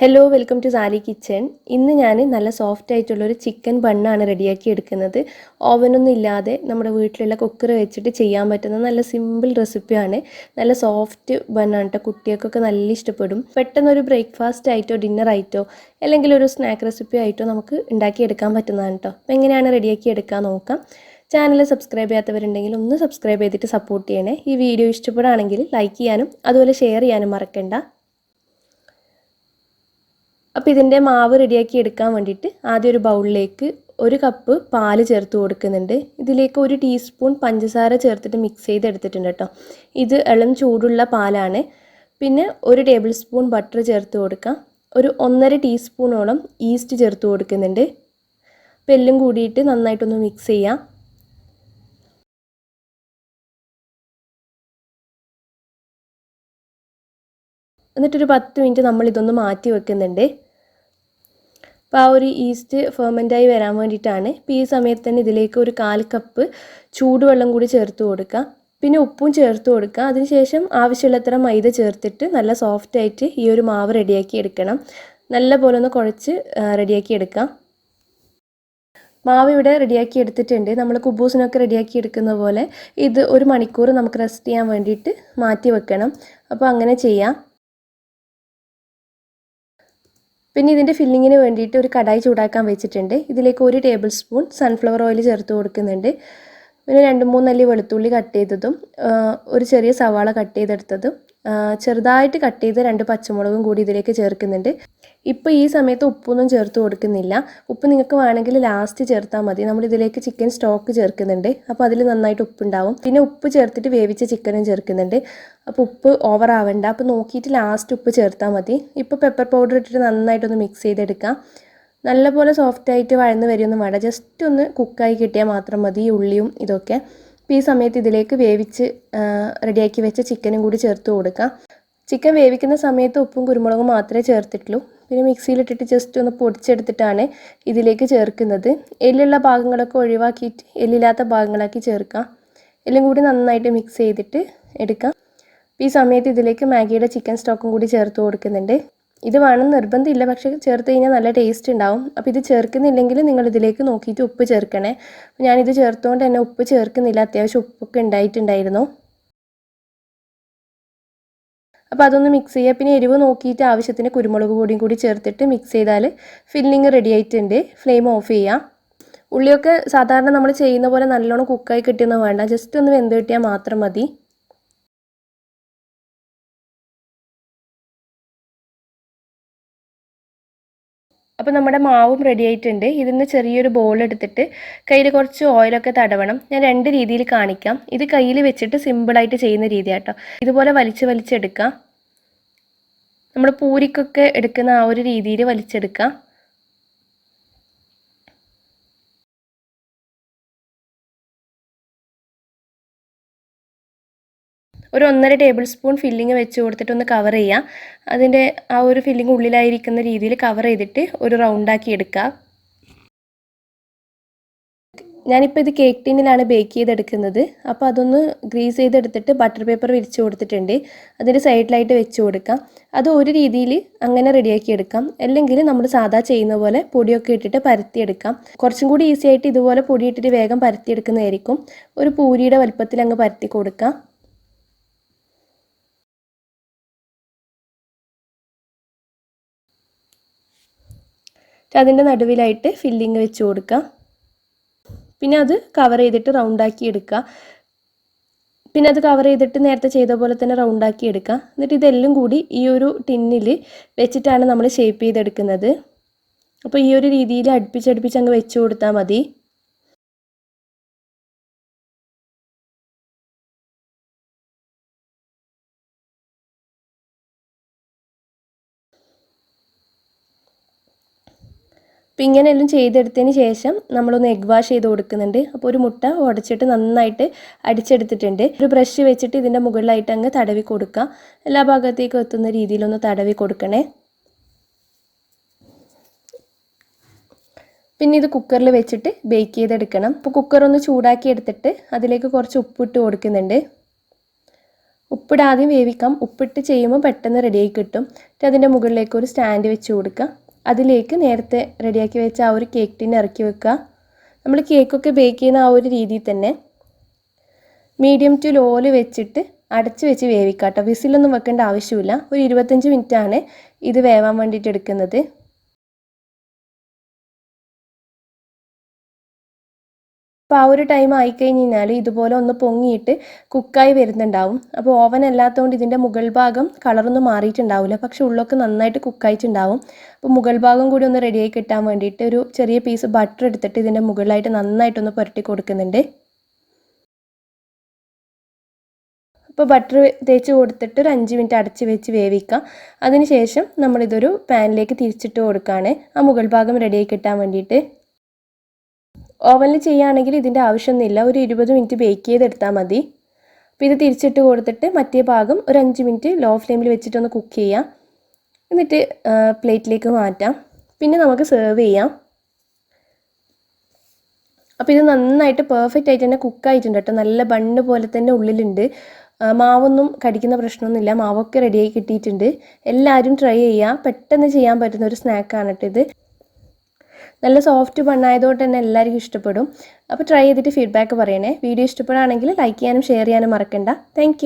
Hello welcome to Sally kitchen. ഇന്ന് ഞാൻ നല്ല സോഫ്റ്റ് ആയിട്ടുള്ളൊരു ചിക്കൻ ബണ്ണാണ് റെഡിയാക്കി എടുക്കുന്നത്. ഓവനൊന്നും ഇല്ലാതെ നമ്മുടെ വീട്ടിലുള്ള കുക്കർ വെച്ചിട്ട് ചെയ്യാൻ പറ്റുന്ന നല്ല സിമ്പിൾ റെസിപ്പിയാണ്. നല്ല സോഫ്റ്റ് ബണ്ണാണ് കേട്ടോ. കുട്ടികൾക്കൊക്കെ നല്ല ഇഷ്ടപ്പെടും. പെട്ടെന്നൊരു ബ്രേക്ക്ഫാസ്റ്റ് ആയിട്ടോ ഡിന്നർ ആയിട്ടോ അല്ലെങ്കിൽ ഒരു സ്നാക്ക് റെസിപ്പി ആയിട്ടോ നമുക്ക് ഉണ്ടാക്കിയെടുക്കാൻ പറ്റുന്നതാണ് കേട്ടോ. അപ്പോൾ എങ്ങനെയാണ് റെഡിയാക്കി എടുക്കാൻ നോക്കാം. ചാനൽ സബ്സ്ക്രൈബ് ചെയ്യാത്തവരുണ്ടെങ്കിൽ ഒന്ന് സബ്സ്ക്രൈബ് ചെയ്തിട്ട് സപ്പോർട്ട് ചെയ്യണേ. ഈ വീഡിയോ ഇഷ്ടപ്പെടുകയാണെങ്കിൽ ലൈക്ക് ചെയ്യാനും അതുപോലെ ഷെയർ ചെയ്യാനും മറക്കണ്ട. അപ്പോൾ ഇതിൻ്റെ മാവ് റെഡിയാക്കി എടുക്കാൻ വേണ്ടിയിട്ട് ആദ്യം ഒരു ബൗളിലേക്ക് 1 കപ്പ് പാല് ചേർത്ത് കൊടുക്കുന്നുണ്ട്. ഇതിലേക്ക് 1 ടീസ്പൂൺ പഞ്ചസാര ചേർത്തിട്ട് മിക്സ് ചെയ്തെടുത്തിട്ടുണ്ട് കേട്ടോ. ഇത് ഇളം ചൂടുള്ള പാലാണ്. പിന്നെ 1 ടേബിൾ സ്പൂൺ ബട്ടർ ചേർത്ത് കൊടുക്കാം. ഒരു 1.5 ടീസ്പൂണോളം ഈസ്റ്റ് ചേർത്ത് കൊടുക്കുന്നുണ്ട്. അപ്പോൾ എല്ലാം കൂടിയിട്ട് നന്നായിട്ടൊന്ന് മിക്സ് ചെയ്യാം. എന്നിട്ടൊരു 10 മിനിറ്റ് നമ്മളിതൊന്ന് മാറ്റി വെക്കുന്നുണ്ട്. അപ്പോൾ ആ ഒരു ഈസ്റ്റ് ഫെർമെൻ്റായി വരാൻ വേണ്ടിയിട്ടാണ്. ഇപ്പോൾ ഈ സമയത്ത് തന്നെ ഇതിലേക്ക് ഒരു 1/4 കപ്പ് ചൂടുവെള്ളം കൂടി ചേർത്ത് കൊടുക്കുക. പിന്നെ ഉപ്പും ചേർത്ത് കൊടുക്കുക. അതിനുശേഷം ആവശ്യമുള്ളത്ര മൈദ ചേർത്തിട്ട് നല്ല സോഫ്റ്റായിട്ട് ഈ ഒരു മാവ് റെഡിയാക്കി എടുക്കണം. നല്ല പോലെ ഒന്ന് കുഴച്ച് റെഡിയാക്കി എടുക്കാം. മാവ് ഇവിടെ റെഡിയാക്കി എടുത്തിട്ടുണ്ട്. നമ്മൾ കുബൂസിനൊക്കെ റെഡിയാക്കി എടുക്കുന്ന പോലെ ഇത് 1 മണിക്കൂർ നമുക്ക് റെസ്റ്റ് ചെയ്യാൻ വേണ്ടിയിട്ട് മാറ്റി വെക്കണം. അപ്പോൾ അങ്ങനെ ചെയ്യാം. പിന്നെ ഇതിൻ്റെ ഫില്ലിങ്ങിന് വേണ്ടിയിട്ട് ഒരു കടായി ചൂടാക്കാൻ വെച്ചിട്ടുണ്ട്. ഇതിലേക്ക് 1 ടേബിൾ സ്പൂൺ സൺഫ്ലവർ ഓയിൽ ചേർത്ത് കൊടുക്കുന്നുണ്ട്. പിന്നെ 2-3 അല്ലി വെളുത്തുള്ളി കട്ട് ചെയ്തതും ഒരു ചെറിയ സവാള കട്ട് ചെയ്തെടുത്തതും ചെറുതായിട്ട് കട്ട് ചെയ്ത് 2 പച്ചമുളകും കൂടി ഇതിലേക്ക് ചേർക്കുന്നുണ്ട്. ഇപ്പോൾ ഈ സമയത്ത് ഉപ്പൊന്നും ചേർത്ത് കൊടുക്കുന്നില്ല. ഉപ്പ് നിങ്ങൾക്ക് വേണമെങ്കിൽ ലാസ്റ്റ് ചേർത്താൽ മതി. നമ്മളിതിലേക്ക് ചിക്കൻ സ്റ്റോക്ക് ചേർക്കുന്നുണ്ട്. അപ്പോൾ അതിൽ നന്നായിട്ട് ഉപ്പുണ്ടാവും. പിന്നെ ഉപ്പ് ചേർത്തിട്ട് വേവിച്ച ചിക്കനും ചേർക്കുന്നുണ്ട്. അപ്പോൾ ഉപ്പ് ഓവർ ആവണ്ട. അപ്പോൾ നോക്കിയിട്ട് ലാസ്റ്റ് ഉപ്പ് ചേർത്താൽ മതി. ഇപ്പോൾ പെപ്പർ പൗഡർ ഇട്ടിട്ട് നന്നായിട്ടൊന്ന് മിക്സ് ചെയ്തെടുക്കാം. നല്ലപോലെ സോഫ്റ്റായിട്ട് വഴന്ന് വരുമൊന്നും വേണ്ട. ജസ്റ്റ് ഒന്ന് കുക്കായി കിട്ടിയാൽ മാത്രം മതി ഈ ഉള്ളിയും ഇതൊക്കെ. അപ്പോൾ ഈ സമയത്ത് ഇതിലേക്ക് വേവിച്ച് റെഡിയാക്കി വെച്ച ചിക്കനും കൂടി ചേർത്ത് കൊടുക്കാം. ചിക്കൻ വേവിക്കുന്ന സമയത്ത് ഉപ്പും കുരുമുളകും മാത്രമേ ചേർത്തിട്ടുള്ളൂ. പിന്നെ മിക്സിയിലിട്ടിട്ട് ജസ്റ്റ് ഒന്ന് പൊടിച്ചെടുത്തിട്ടാണ് ഇതിലേക്ക് ചേർക്കുന്നത്. എല്ലുള്ള ഭാഗങ്ങളൊക്കെ ഒഴിവാക്കിയിട്ട് എല്ലില്ലാത്ത ഭാഗങ്ങളാക്കി ചേർക്കാം. എല്ലാം കൂടി നന്നായിട്ട് മിക്സ് ചെയ്തിട്ട് എടുക്കാം. ഈ സമയത്ത് ഇതിലേക്ക് മാഗിയുടെ ചിക്കൻ സ്റ്റോക്കും കൂടി ചേർത്ത് കൊടുക്കുന്നുണ്ട്. ഇത് വേണം നിർബന്ധമില്ല, പക്ഷേ ചേർത്ത് കഴിഞ്ഞാൽ നല്ല ടേസ്റ്റ് ഉണ്ടാവും. അപ്പോൾ ഇത് ചേർക്കുന്നില്ലെങ്കിൽ നിങ്ങൾ ഇതിലേക്ക് നോക്കിയിട്ട് ഉപ്പ് ചേർക്കണേ. ഞാനിത് ചേർത്തുകൊണ്ട് തന്നെ ഉപ്പ് ചേർക്കുന്നില്ല. അത്യാവശ്യം ഉപ്പൊക്കെ ഉണ്ടായിട്ടുണ്ടായിരുന്നു. അപ്പോൾ അതൊന്ന് മിക്സ് ചെയ്യുക. പിന്നെ എരിവ് നോക്കിയിട്ട് ആവശ്യത്തിന് കുരുമുളക് പൊടിയും കൂടി ചേർത്തിട്ട് മിക്സ് ചെയ്താൽ ഫില്ലിങ് റെഡി ആയിട്ടുണ്ട്. ഫ്ലെയിം ഓഫ് ചെയ്യാം. ഉള്ളിയൊക്കെ സാധാരണ നമ്മൾ ചെയ്യുന്ന പോലെ നല്ലോണം കുക്കായി കിട്ടിയൊന്നും വേണ്ട. ജസ്റ്റ് ഒന്ന് വെന്ത് കിട്ടിയാൽ മാത്രം മതി. അപ്പോൾ നമ്മുടെ മാവും റെഡി ആയിട്ടുണ്ട്. ഇതിന് ചെറിയൊരു ബോൾ എടുത്തിട്ട് കയ്യിൽ കുറച്ച് ഓയിലൊക്കെ തടവണം. ഞാൻ 2 രീതിയിൽ കാണിക്കാം. ഇത് കയ്യിൽ വെച്ചിട്ട് സിമ്പിളായിട്ട് ചെയ്യുന്ന രീതിയാട്ടോ. ഇതുപോലെ വലിച്ചെടുക്കാം. നമ്മൾ പൂരിക്കൊക്കെ എടുക്കുന്ന ആ ഒരു രീതിയിൽ വലിച്ചെടുക്കാം. ഒരു 1.5 ടേബിൾ സ്പൂൺ ഫില്ലിങ് വെച്ച് കൊടുത്തിട്ട് ഒന്ന് കവർ ചെയ്യുക. അതിൻ്റെ ആ ഒരു ഫില്ലിങ് ഉള്ളിലായിരിക്കുന്ന രീതിയിൽ കവർ ചെയ്തിട്ട് ഒരു റൗണ്ടാക്കി എടുക്കുക. ഞാനിപ്പോൾ ഇത് കേക്ക് ടിന്നിലാണ് ബേക്ക് ചെയ്തെടുക്കുന്നത്. അപ്പോൾ അതൊന്ന് ഗ്രീസ് ചെയ്തെടുത്തിട്ട് ബട്ടർ പേപ്പർ വിരിച്ച് കൊടുത്തിട്ടുണ്ട്. അതിൻ്റെ സൈഡിലായിട്ട് വെച്ച് കൊടുക്കാം. അത് ഒരു രീതിയിൽ അങ്ങനെ റെഡിയാക്കി എടുക്കാം. അല്ലെങ്കിൽ നമ്മൾ സാധാ ചെയ്യുന്ന പോലെ പൊടിയൊക്കെ ഇട്ടിട്ട് പരത്തിയെടുക്കാം. കുറച്ചും കൂടി ഈസി ആയിട്ട് ഇതുപോലെ പൊടി ഇട്ടിട്ട് വേഗം പരത്തിയെടുക്കുന്നതായിരിക്കും. ഒരു പൂരിയുടെ വലുപ്പത്തിൽ അങ്ങ് പരത്തി കൊടുക്കാം. അതിൻ്റെ നടുവിലായിട്ട് ഫില്ലിങ് വെച്ച് കൊടുക്കുക. പിന്നെ അത് കവർ ചെയ്തിട്ട് റൗണ്ടാക്കി എടുക്കുക. പിന്നെ അത് കവർ ചെയ്തിട്ട് നേരത്തെ ചെയ്ത പോലെ തന്നെ റൗണ്ടാക്കി എടുക്കുക. എന്നിട്ട് ഇതെല്ലാം കൂടി ഈ ഒരു ടിന്നിൽ വെച്ചിട്ടാണ് നമ്മൾ ഷേപ്പ് ചെയ്തെടുക്കുന്നത്. അപ്പോൾ ഈ ഒരു രീതിയിൽ അടുപ്പിച്ചടുപ്പിച്ച് അങ്ങ് വെച്ച് കൊടുത്താൽ മതി. അപ്പോൾ ഇങ്ങനെയെല്ലാം ചെയ്തെടുത്തതിന് ശേഷം നമ്മളൊന്ന് എഗ് വാഷ് ചെയ്ത് കൊടുക്കുന്നുണ്ട്. അപ്പോൾ ഒരു മുട്ട ഉടച്ചിട്ട് നന്നായിട്ട് അടിച്ചെടുത്തിട്ടുണ്ട്. ഒരു ബ്രഷ് വെച്ചിട്ട് ഇതിൻ്റെ മുകളിലായിട്ട് അങ്ങ് തടവി കൊടുക്കുക. എല്ലാ ഭാഗത്തേക്കും എത്തുന്ന രീതിയിലൊന്ന് തടവി കൊടുക്കണേ. പിന്നെ ഇത് കുക്കറിൽ വെച്ചിട്ട് ബേക്ക് ചെയ്തെടുക്കണം. അപ്പോൾ കുക്കർ ഒന്ന് ചൂടാക്കി എടുത്തിട്ട് അതിലേക്ക് കുറച്ച് ഉപ്പിട്ട് കൊടുക്കുന്നുണ്ട്. ഉപ്പിടാതെ വേവിക്കാം. ഉപ്പിട്ട് ചെയ്യുമ്പോൾ പെട്ടെന്ന് റെഡിയായി കിട്ടും. എന്നിട്ട് അതിൻ്റെ മുകളിലേക്ക് ഒരു സ്റ്റാൻഡ് വെച്ച് കൊടുക്കുക. അതിലേക്ക് നേരത്തെ റെഡിയാക്കി വെച്ച ആ ഒരു കേക്ക് ടിൻ ഇറക്കി വെക്കുക. നമ്മൾ കേക്കൊക്കെ ബേക്ക് ചെയ്യുന്ന ആ ഒരു രീതിയിൽ തന്നെ മീഡിയം ടു ലോയിൽ വെച്ചിട്ട് അടച്ച് വെച്ച് വേവിക്കാം കേട്ടോ. വിസിലൊന്നും വെക്കേണ്ട ആവശ്യമില്ല. ഒരു 25 മിനിറ്റാണ് ഇത് വേവാൻ വേണ്ടിയിട്ട് എടുക്കുന്നത്. അപ്പോൾ ആ ഒരു ടൈം ആയിക്കഴിഞ്ഞ് കഴിഞ്ഞാൽ ഇതുപോലെ ഒന്ന് പൊങ്ങിയിട്ട് കുക്കായി വരുന്നുണ്ടാവും. അപ്പോൾ ഓവൻ അല്ലാത്തതുകൊണ്ട് ഇതിൻ്റെ മുകൾ ഭാഗം കളറൊന്നും മാറിയിട്ടുണ്ടാവില്ല, പക്ഷെ ഉള്ളൊക്കെ നന്നായിട്ട് കുക്കായിട്ടുണ്ടാവും. അപ്പോൾ മുകൾ ഭാഗം കൂടി ഒന്ന് റെഡിയായി കിട്ടാൻ വേണ്ടിയിട്ട് ഒരു ചെറിയ പീസ് ബട്ടർ എടുത്തിട്ട് ഇതിൻ്റെ മുകളിലായിട്ട് നന്നായിട്ടൊന്ന് പുരട്ടി കൊടുക്കുന്നുണ്ട്. അപ്പോൾ ബട്ടർ തേച്ച് കൊടുത്തിട്ട് ഒരു 5 മിനിറ്റ് അടച്ച് വെച്ച് വേവിക്കാം. അതിനുശേഷം നമ്മളിതൊരു പാനിലേക്ക് തിരിച്ചിട്ട് കൊടുക്കുകയാണ് ആ മുകൾ ഭാഗം റെഡിയായി കിട്ടാൻ വേണ്ടിയിട്ട്. ഓവനിൽ ചെയ്യുകയാണെങ്കിൽ ഇതിൻ്റെ ആവശ്യമൊന്നുമില്ല. ഒരു 20 മിനിറ്റ് ബേക്ക് ചെയ്തെടുത്താൽ മതി. അപ്പോൾ ഇത് തിരിച്ചിട്ട് കൊടുത്തിട്ട് മറ്റേ ഭാഗം ഒരു 5 മിനിറ്റ് ലോ ഫ്ലെയിമിൽ വെച്ചിട്ടൊന്ന് കുക്ക് ചെയ്യാം. എന്നിട്ട് പ്ലേറ്റിലേക്ക് മാറ്റാം. പിന്നെ നമുക്ക് സെർവ് ചെയ്യാം. അപ്പോൾ ഇത് നന്നായിട്ട് പെർഫെക്റ്റ് ആയിട്ട് തന്നെ കുക്കായിട്ടുണ്ട് കേട്ടോ. നല്ല ബണ്ണ് പോലെ തന്നെ ഉള്ളിലുണ്ട്. മാവൊന്നും കടിക്കുന്ന പ്രശ്നമൊന്നുമില്ല. മാവൊക്കെ റെഡിയായി കിട്ടിയിട്ടുണ്ട്. എല്ലാവരും ട്രൈ ചെയ്യുക. പെട്ടെന്ന് ചെയ്യാൻ പറ്റുന്ന ഒരു സ്നാക്കാണ് കേട്ടോ ഇത്. നല്ല സോഫ്റ്റ് ബണ്ണായതുകൊണ്ട് തന്നെ എല്ലാവർക്കും ഇഷ്ടപ്പെടും. അപ്പോൾ ട്രൈ ചെയ്തിട്ട് ഫീഡ്ബാക്ക് പറയണേ. വീഡിയോ ഇഷ്ടപ്പെടുകയാണെങ്കിൽ ലൈക്ക് ചെയ്യാനും ഷെയർ ചെയ്യാനും മറക്കണ്ട. താങ്ക്